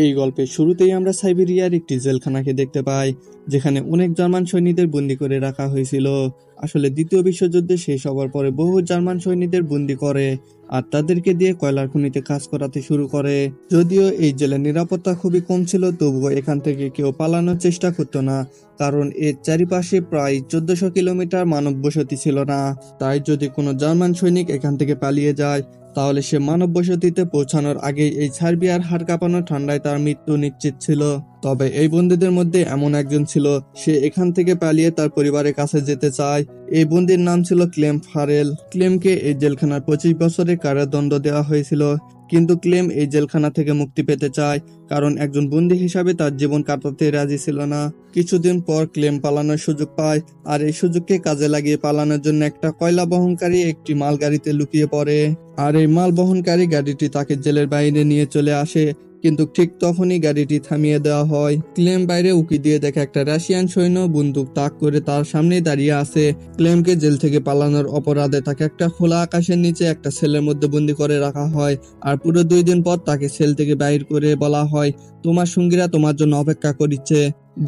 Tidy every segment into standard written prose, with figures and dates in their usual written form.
এই গল্পের শুরুতেই আমরা সাইবেরিয়ার একটি জেলখানাকে দেখতে পাই, যেখানে অনেক জার্মান সৈনিকদের বন্দী করে রাখা হয়েছিল। আসলে দ্বিতীয় বিশ্বযুদ্ধে শেষ হওয়ার পরে বহু জার্মান সৈনিকদের বন্দী করে আর তাদেরকে দিয়ে কয়লার খনিতে কাজ করাতে শুরু করে। যদিও এই জেলের নিরাপত্তা খুবই কম ছিল, তবুও এখান থেকে কেউ পালানোর চেষ্টা করতো না, কারণ এর চারিপাশে প্রায় 1400 কিলোমিটার মানব বসতি ছিল না। তাই যদি কোনো জার্মান সৈনিক এখান থেকে পালিয়ে যায়, তাহলে সে মানব বসতিতে পৌঁছানোর আগে এই সার্বিয়ার হাড় কাঁপানো ঠান্ডায় তার মৃত্যু নিশ্চিত ছিল। তবে এই বন্দীদের মধ্যে এমন একজন ছিল, সে এখান থেকে পালিয়ে তার পরিবারের কাছে যেতে চায়। এই বন্দীর নাম ছিল ক্লেম ফারেল। ক্লেমকে এই জেলখানার 25 বছরের কারাদণ্ড দেওয়া হয়েছিল, কিন্তু ক্লেম এই জেলখানা থেকে মুক্তি পেতে চায়, কারণ একজন বন্দী হিসাবে তার জীবন কাটাতে রাজি ছিল না। কিছুদিন পর ক্লেম পালানোর সুযোগ পায়, আর এই সুযোগকে কাজে লাগিয়ে পালানোর জন্য একটা কয়লা বহনকারী একটি মালগাড়িতে লুকিয়ে পড়ে। আর এই মাল বহনকারী গাড়িটি তাকে জেলের বাইরে নিয়ে চলে আসে, কিন্তু ঠিক তখনই গাড়িটি থামিয়ে দেওয়া হয়। ক্লেম বাইরে উকি দিয়ে দেখে একটা রাশিয়ান সৈন্য বন্দুক তাক করে তার সামনেই দাঁড়িয়ে আছে। ক্লেমকে জেল থেকে পালানোর অপরাধে তাকে একটা খোলা আকাশের নিচে একটা সেলের মধ্যে বন্দী করে রাখা হয়, আর পুরো 2 দিন পর তাকে সেল থেকে বাইর করে বলা হয়, তোমার সঙ্গীরা তোমার জন্য অপেক্ষা করছে।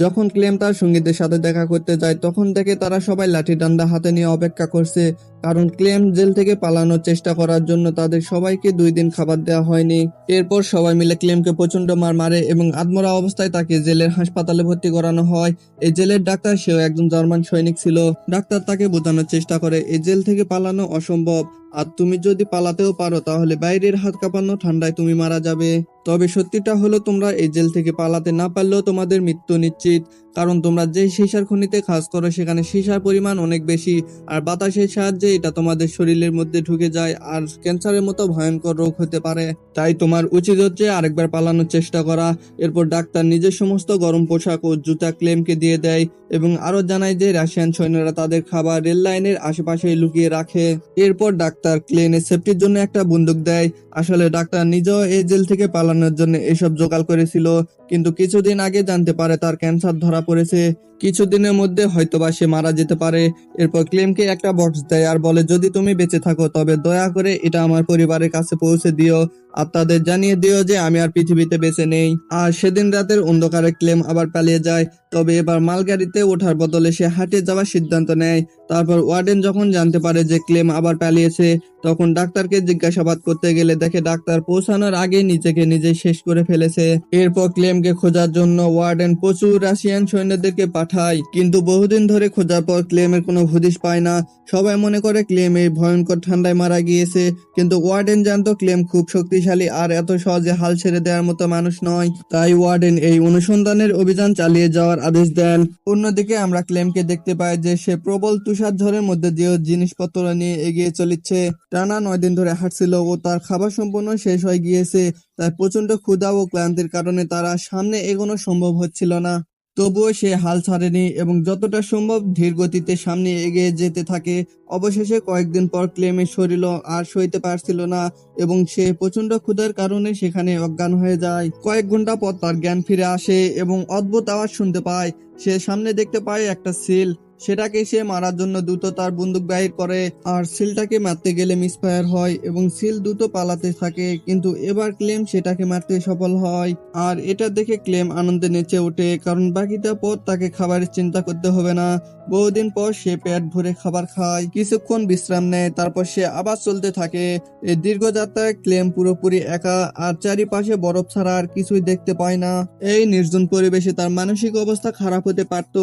যখন ক্লেম তার সঙ্গীদের সাথে দেখা করতে যায়, তখন দেখে তারা সবাই লাঠি ডান্ডা হাতে নিয়ে অপেক্ষা করছে, কারণ ক্লেম জেল থেকে পালানোর চেষ্টা করার জন্য তাদের সবাইকে 2 দিন খাবার দেওয়া হয়নি। এরপর সবাই মিলে ক্লেমকে প্রচন্ড মার মারে এবং আধমরা অবস্থায় তাকে জেলের হাসপাতালে ভর্তি করানো হয়। এই জেলের ডাক্তার, সেও একজন জার্মান সৈনিক ছিল। ডাক্তার তাকে বোঝানোর চেষ্টা করে এই জেল থেকে পালানো অসম্ভব, আর তুমি যদি পালাতেও পারো তাহলে বাইরের হাত কাঁপানো ঠান্ডায় তুমি মারা যাবে। তবে সত্যিটা হলো, তোমরা এই জেল থেকে পালাতে না পারলেও তোমাদের মৃত্যু নিশ্চিত, কারণ তোমরা যে সীসার খনিতে কাজ করো সেখানে সীসার পরিমাণ অনেক বেশি, আর বাতাসের সাহায্যে এটা তোমাদের শরীরের মধ্যে ঢুকে যায় আর ক্যান্সারের মতো ভয়ঙ্কর রোগ হতে পারে। তাই তোমার উচিত হচ্ছে আরেকবার পালানোর চেষ্টা করা। এরপর ডাক্তার নিজের সমস্ত গরম পোশাক ও জুতা ক্লেমকে দিয়ে দেয় এবং আরো জানায় যে রাশিয়ান সৈন্যরা তাদের খাবার রেল লাইনের আশেপাশে লুকিয়ে রাখে। এরপর ডাক্তার ক্লেনের সেফটির জন্য একটা বন্দুক দেয়। আসলে ডাক্তার নিজেও এই জেল থেকে পালানোর জন্য এসব জোগাড় করেছিল, কিন্তু কিছুদিন আগে জানতে পারে তার ক্যান্সার ধরা পড়েছে। কিছুদিনের মধ্যে হয়তোবা সে মারা যেতে পারে। এরপর ক্লেমকে একটা বক্স দেয় আর বলে, যদি তুমি বেঁচে থাকো তবে দয়া করে এটা আমার পরিবারের কাছে পৌঁছে দিও, আর তাদের জানিয়ে দিও যে আমি আর পৃথিবীতে বেঁচে নেই। আর সেদিন রাতের অন্ধকারে ক্লেম আবার পালিয়ে যায়, তবে এবার মালগাড়িতে ওঠার বদলে সে হাঁটে যাওয়ার সিদ্ধান্ত নেয়। তারপর ওয়ার্ডেন যখন জানতে পারে যে ক্লেম আবার পালিয়েছে, তখন ডাক্তারকে জিজ্ঞাসাবাদ করতে গেলে দেখে ডাক্তার পৌঁছানোর আগে নিজেকে নিজে শেষ করে ফেলেছে। এরপর ক্লেমকে খোঁজার জন্য ওয়ার্ডেন প্রচুর রাশিয়ান সৈন্যদেরকে পাঠায়, কিন্তু বহুদিন ধরে খোঁজার পর ক্লেমের কোনো হদিশ পায় না। সবাই মনে করে ক্লেম এই ভয়ঙ্কর ঠান্ডায় মারা গিয়েছে, কিন্তু ওয়ার্ডেন জানতো ক্লেম খুব শক্তিশালী আর এত সহজে হাল ছেড়ে দেওয়ার মতো মানুষ নয়। তাই ওয়ার্ডেন এই অনুসন্ধানের অভিযান চালিয়ে যাওয়ার আদেশ দেন। অন্যদিকে আমরা ক্লেমকে দেখতে পাই যে সে প্রবল তুষার ঝড়ের মধ্যে দিয়ে জিনিসপত্র নিয়ে এগিয়ে চলেছে। টানা 9 দিন ধরে হাঁটছিল ও তার খাবার সম্পূর্ণ শেষ হয়ে গিয়েছে, তাই প্রচন্ড ক্ষুধা ও ক্লান্তির কারণে তারা সামনে এগোনো সম্ভব হচ্ছিল না। তবুও সে হাল ছাড়েনি এবং যতটা সম্ভব ধীর গতিতে সামনে এগিয়ে যেতে থাকে। অবশেষে কয়েকদিন পর ক্লেমের শরীর আর সইতে পারছিল না এবং সে প্রচন্ড ক্ষুধার কারণে সেখানে অজ্ঞান হয়ে যায়। কয়েক ঘন্টা পর তার জ্ঞান ফিরে আসে এবং অদ্ভুত আওয়াজ শুনতে পায়। সে সামনে দেখতে পায় একটা সিল, সেটাকে সে মারার জন্য দ্রুত তার বন্দুক বাহির করে, আর সিলটাকে মারতে গেলে মিসফায়ার হয় এবং সিল দ্রুত পালাতে থাকে, কিন্তু এবার ক্লেম সেটাকে মারতে সফল হয়। আর এটা দেখে ক্লেম আনন্দে নেচে ওঠে, কারণ বাকিটা পর তাকে খাবারের চিন্তা করতে হবে না। বহুদিন পর সে পেট ভরে খাবার খায়, কিছুক্ষণ বিশ্রাম নেয়, তারপর সে আবার চলতে থাকে। এই দীর্ঘ যাত্রায় ক্লেম পুরোপুরি একা, আর চারিপাশে বরফ ছাড়া আর কিছুই দেখতে পায় না। এই নির্জন পরিবেশে তার মানসিক অবস্থা খারাপ হতে পারত,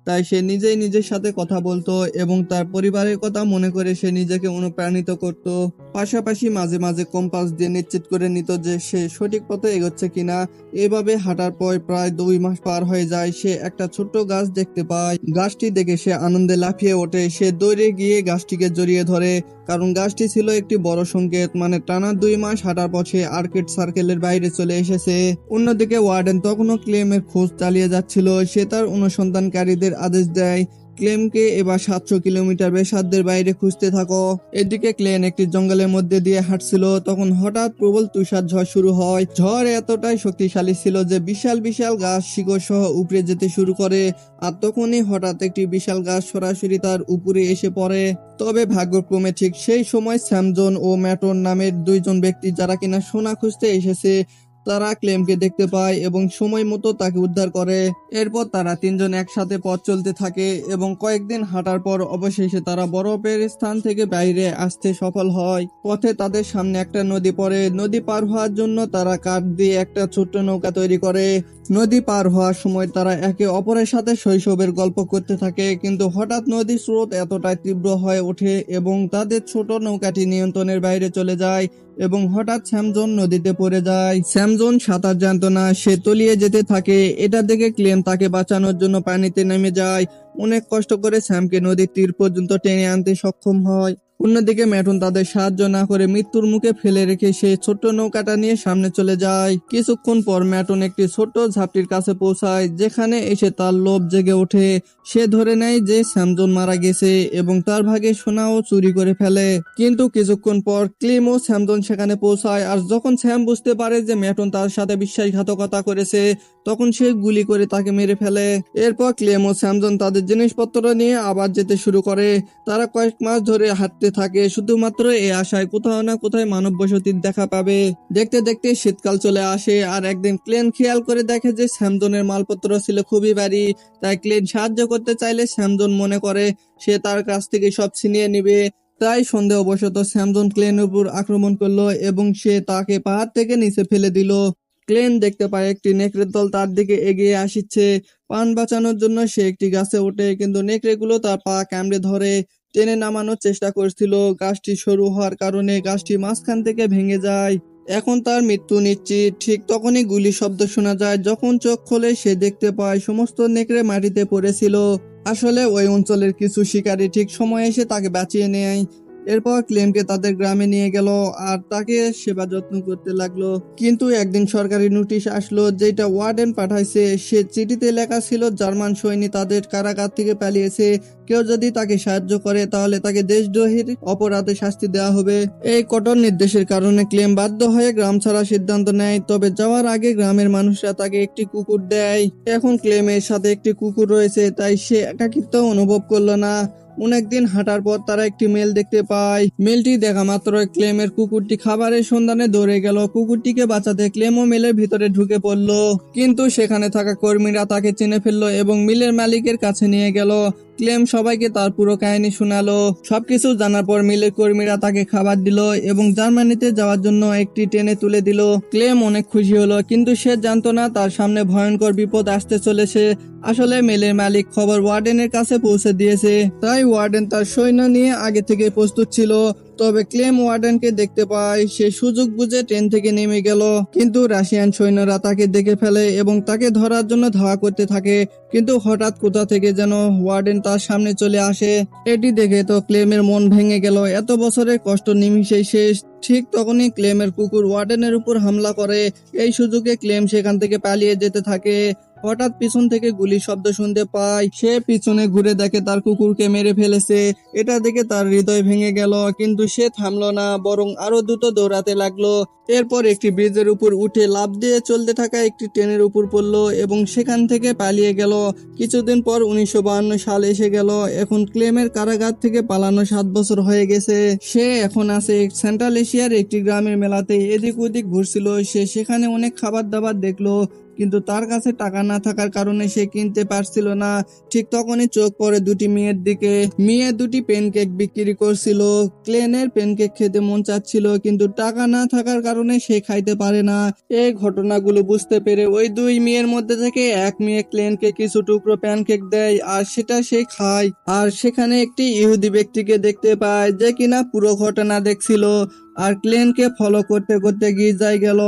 তাই সে নিজেই নিজের সাথে কথা বলতো এবং তার পরিবারের কথা মনে করে সে নিজেকে অনুপ্রাণিত করত। পাশাপাশি মাঝে মাঝে কম্পাস দিয়ে নিশ্চিত করে নিত যে সে সঠিক পথে এগোচ্ছে কিনা। এভাবে হাঁটার পর প্রায় 2 মাস পার হয়ে যায়। সে একটা ছোট্ট গাছ দেখতে পায়। গাছটি দেখে সে আনন্দে লাফিয়ে ওঠে। সে দৌড়ে গিয়ে গাছটিকে জড়িয়ে ধরে, কারণ গাছটি ছিল একটি বড় সংকেত, মানে টানা 2 মাস হাঁটার পর সে আর্কেড সার্কেলের বাইরে চলে এসেছে। অন্যদিকে ওয়ার্ডেন তখনও ক্লেমের খোঁজ চালিয়ে যাচ্ছিল। সে তার অনুসন্ধানকারীদের আদেশ দেয়, ক্লেমকে এবার 700 কিলোমিটার ব্যাসার্ধের বাইরে খুঁজতে থাকো। এদিকে ক্লেন একটি জঙ্গলের মধ্যে দিয়ে হাঁটছিল, তখন হঠাৎ প্রবল তুষার ঝড় শুরু হয়। ঝড় এতটাই শক্তিশালী ছিল যে বিশাল বিশাল গাছ শিকড় সহ উপড়ে যেতে শুরু করে, আর তখনই হঠাৎ একটি বিশাল গাছ সরাসরি তার উপরে এসে পড়ে। তবে ভাগ্যক্রমে ঠিক সেই সময় স্যামজন ও ম্যাটন নামের 2 জন ব্যক্তি, যারা কিনা সোনা খুঁজতে এসেছে, তারা ক্লেমকে দেখতে পায় এবং সময় মতো তাকে উদ্ধার করে। এরপর তারা তিনজন একসাথে পথ চলতে থাকে এবং কয়েকদিন হাঁটার পর অবশেষে তারা বরফের স্থান থেকে বাইরে আসতে সফল হয়। পথে তাদের সামনে একটা নদী পড়ে। নদী পার হওয়ার জন্য তারা কাঠ দিয়ে একটা ছোট্ট নৌকা তৈরি করে। নদী পার হওয়ার সময় তারা একে অপরের সাথে শৈশবের গল্প করতে থাকে, কিন্তু হঠাৎ নদীর স্রোত এতটাই তীব্র হয়ে ওঠে এবং তাদের ছোট নৌকাটি নিয়ন্ত্রণের বাইরে চলে যায় এবং হঠাৎ স্যামজন নদীতে পড়ে যায়। স্যামজন সাঁতার জানতো না, সে তলিয়ে যেতে থাকে। এটা দেখে ক্লেম তাকে বাঁচানোর জন্য পানিতে নেমে যায়। অনেক কষ্ট করে স্যামকে নদীর তীর পর্যন্ত টেনে আনতে সক্ষম হয়। অন্যদিকে ম্যাটন তাদের সাহায্য না করে মৃত্যুর মুখে ফেলে রেখে সে ছোট্ট নৌকাটা নিয়ে সামনে চলে যায়। কিছুক্ষণ পর ম্যাটন একটি ছোট্ট ঝাপটির কাছে পৌঁছায়, যেখানে এসে তার লোভ জেগে ওঠে। সে ধরে নেয় যে স্যামজন মারা গেছে এবং তার ভাগে সোনাও চুরি করে ফেলে। কিন্তু কিছুক্ষণ পর ক্লেম ও স্যামজন সেখানে পৌঁছায়, আর যখন স্যাম বুঝতে পারে যে ম্যাটন তার সাথে বিশ্বাসঘাতকতা করেছে, তখন সে গুলি করে তাকে মেরে ফেলে। এরপর ক্লেম ও স্যামজন তাদের জিনিসপত্র নিয়ে আবার যেতে শুরু করে। তারা কয়েক মাস ধরে হাঁটতে থাকে, শুধুমাত্র এই আশায় কোথাও না কোথায় মানব বসতির দেখা পাবে। দেখতে দেখতে শীতকাল চলে আসে, আর একদিন ক্লেন খেয়াল করে দেখে যে স্যামজনের মালপত্র ছিল খুবই ভারী। তাই ক্লেন সাহায্য করতে চাইলে স্যামজন মনে করে সে তার কাছ থেকে সব ছিনিয়ে নিবে। তাই সন্দেহবশত স্যামজন ক্লেনের উপর আক্রমণ করলো এবং সে তাকে পাহাড় থেকে নিচে ফেলে দিল। ক্লেন দেখতে পায় একটি নেকড়ের দল তার দিকে এগিয়ে আসছে। প্রাণ বাঁচানোর জন্য সে একটি গাছে ওঠে, কিন্তু নেকড়েগুলো তার পা কামড়ে ধরে। টেনে নামানোর চেষ্টা করছিল। গাছটি সরু হওয়ার কারণে গাছটি মাঝখান থেকে ভেঙে যায়। এখন তার মৃত্যু নিশ্চিত। ঠিক তখনই গুলি শব্দ শোনা যায়। যখন চোখ খোলে সে দেখতে পায় সমস্ত নেকড়ে মাটিতে পড়েছিল। আসলে ওই অঞ্চলের কিছু শিকারী ঠিক সময়ে এসে তাকে বাঁচিয়ে নেয়। এরপর ক্লেমকে তাদের গ্রামে নিয়ে গেল আর তাকে সেবা যত্ন করতে লাগলো। কিন্তু একদিন সরকারি নোটিশ আসলো, যেটা ওয়ার্ডেন পাঠাইছে। সে চিঠিতে লেখা ছিল জার্মান সৈনিক তাদের কারাগার থেকে পালিয়েছে। কেউ যদি তাকে সাহায্য করে তাহলে তাকে দেশদ্রোহীর অপরাধে শাস্তি দেওয়া হবে। এই কঠোর নির্দেশের কারণে ক্লেম বাধ্য হয়ে গ্রাম ছাড়ার সিদ্ধান্ত নেয়। তবে যাওয়ার আগে গ্রামের মানুষরা তাকে একটি কুকুর দেয়। এখন ক্লেমের সাথে একটি কুকুর রয়েছে, তাই সে একাকিত্ব অনুভব করলো না। অনেকদিন হাঁটার পর তারা একটি মেল দেখতে পায়। মেলটি দেখা মাত্র ক্লেমের কুকুরটি খাবারের সন্ধানে দৌড়ে গেল। কুকুরটিকে বাঁচাতে ক্লেমও মেলের ভিতরে ঢুকে পড়লো, কিন্তু সেখানে থাকা কর্মীরা তাকে চিনে ফেললো এবং মিলের মালিকের কাছে নিয়ে গেল। ক্লেম সবাইকে তার পুরো কাহিনী শোনালো। সবকিছু জানার পর মিলের কর্মীরা তাকে খাবার দিল এবং জার্মানিতে যাওয়ার জন্য একটি ট্রেনে তুলে দিল। ক্লেম অনেক খুশি হলো, কিন্তু সে জানতো না তার সামনে ভয়ঙ্কর বিপদ আসতে চলেছে। আসলে মেলের মালিক খবর ওয়ার্ডেনের কাছে পৌঁছে দিয়েছে, তাই ওয়ার্ডেন তার সৈন্য নিয়ে আগে থেকে প্রস্তুত ছিল। তবে ক্লেম ওয়ার্ডেনকে দেখতে পায়। সে সুযোগ বুঝে ট্রেন থেকে নেমে গেল, কিন্তু রাশিয়ান সৈন্যরা তাকে দেখে ফেলে এবং তাকে ধরার জন্য ধাওয়া করতে থাকে। কিন্তু হঠাৎ কোথা থেকে যেন ওয়ার্ডেন তার সামনে চলে আসে। এটি দেখে তো ক্লেমের মন ভেঙে গেল। এত বছরের কষ্ট নিমিষেই শেষ। ঠিক তখনই ক্লেমের কুকুর ওয়ার্ডেনের উপর হামলা করে। এই সুযোগে ক্লেম সেখান থেকে পালিয়ে যেতে থাকে। হঠাৎ পিছন থেকে গুলির শব্দ শুনতে পায়। সে পিছনে ঘুরে দেখে তার কুকুরকে মেরে ফেলেছে। এটা দেখে তার হৃদয় ভেঙে গেল, কিন্তু সে থামলো না, বরং আরো দ্রুত দৌড়াতে লাগলো। এরপর একটি ব্রিজের উপর উঠে লাফ দিয়ে চলতে থাকা একটি ট্রেনের উপর পড়লো এবং সেখান থেকে পালিয়ে গেল। কিছুদিন পর 1952 সাল এসে গেল। এখন ক্লেমের কারাগার থেকে পালানো 7 বছর হয়ে গেছে। সে এখন আছে সেন্ট্রাল এশিয়ার একটি গ্রামের মেলাতে এদিক ওদিক ঘুরছিল। সে সেখানে অনেক খাবার দাবার দেখলো, কিন্তু তার কাছে টাকা না থাকার কারণে সে কিনতে পারছিল না। ঠিক তখনই চোখ পড়ে দুটি মেয়ের দিকে। মেয়ে দুটি প্যানকেক বিক্রি করছিল। ক্লেনের প্যানকেক খেতে মন চাচ্ছিল, কিন্তু টাকা না থাকার কারণে সে খাইতে পারে না। এই ঘটনাগুলো বুঝতে পেরে ওই দুই মেয়ের মধ্যে থেকে এক মেয়ে ক্লেনকে কিছু টুকরো প্যানকেক দেয়, আর সেটা সে খায়। আর সেখানে একটি ইহুদি ব্যক্তিকে দেখতে পায়, যে কিনা পুরো ঘটনা দেখছিল আর ক্লেনকে ফলো করতে করতে গির্জায় গেল।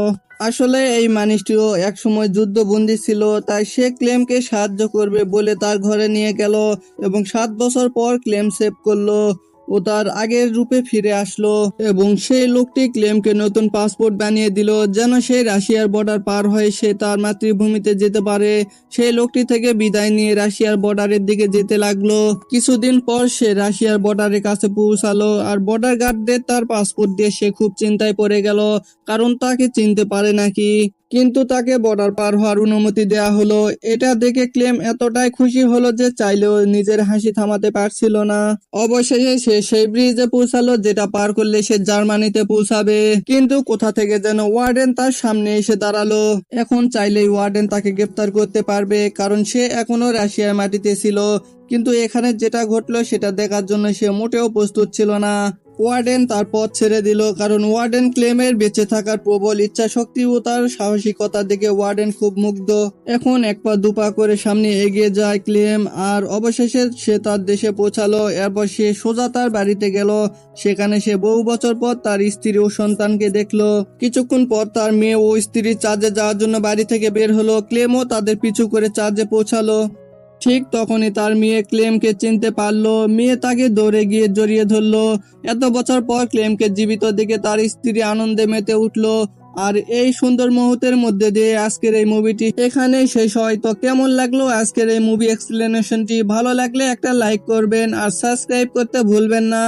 আসলে এই মানুষটিও একসময় যুদ্ধবন্দী ছিল, তাই সে ক্লেমকে সাহায্য করবে বলে তার ঘরে নিয়ে গেল এবং 7 বছর পর ক্লেম সেভ করলো। ও তার আগের রূপে ফিরে আসলো এবং সেই লোকটি ক্লেমকে নতুন পাসপোর্ট বানিয়ে দিল, যেন সে রাশিয়ার বর্ডার পার হয়ে সে তার মাতৃভূমিতে যেতে পারে। সেই লোকটি থেকে বিদায় নিয়ে রাশিয়ার বর্ডারের দিকে যেতে লাগলো। কিছুদিন পর সে রাশিয়ার বর্ডারের কাছে পৌঁছালো, আর বর্ডার গার্ডদের তার পাসপোর্ট দিয়ে সে খুব চিন্তায় পড়ে গেল, কারণ তাকে চিনতে পারে নাকি। কিন্তু তাকে বর্ডার পার হওয়ার অনুমতি দেয়া হলো। এটা দেখে ক্লেম এতটাই খুশি হলো যে চাইলেও নিজের হাসি থামাতে পারছিল না। অবশেষে সে সেই ব্রিজে পৌঁছালো যেটা পার করলে সে জার্মানিতে পৌঁছাবে। কিন্তু কোথা থেকে যেন ওয়ার্ডেন তার সামনে এসে দাঁড়ালো। এখন চাইলেই ওয়ার্ডেন তাকে গ্রেপ্তার করতে পারবে, কারণ সে এখনো রাশিয়ার মাটিতে ছিল। কিন্তু এখানে যেটা ঘটলো সেটা দেখার জন্য সে মোটেও প্রস্তুত ছিল না। ওয়ার্ডেন তার পথ ছেড়ে দিল, কারণ ওয়ার্ডেন ক্লেমের বেঁচে থাকার প্রবল ইচ্ছা শক্তি ও তার সাহসিকতা দেখে ওয়ার্ডেন খুব মুগ্ধ। এখন এক পা দুপা করে সামনে এগিয়ে যায় ক্লেম, আর অবশেষে সে তার দেশে পৌঁছালো। এরপর সে সোজা তার বাড়িতে গেল। সেখানে সে বহু বছর পর তার স্ত্রী ও সন্তানকে দেখলো। কিছুক্ষণ পর তার মেয়ে ও স্ত্রী চার্জে যাওয়ার জন্য বাড়ি থেকে বের হলো। ক্লেমও তাদের পিছু করে চার্জে পৌঁছালো। ঠিক তখনই তার মেয়ে ক্লেমকে চিনতে পারলো। মেয়ে তাকে দৌড়ে গিয়ে জড়িয়ে ধরলো। এত বছর পর ক্লেমকে জীবিত দেখে তার স্ত্রী আনন্দে মেতে উঠলো। আর এই সুন্দর মুহূর্তের মধ্যে দিয়ে আজকের এই মুভিটি এখানেই শেষ হয়। তো কেমন লাগলো আজকের এই মুভি এক্সপ্লেনেশনটি? ভালো লাগলে একটা লাইক করবেন আর সাবস্ক্রাইব করতে ভুলবেন না।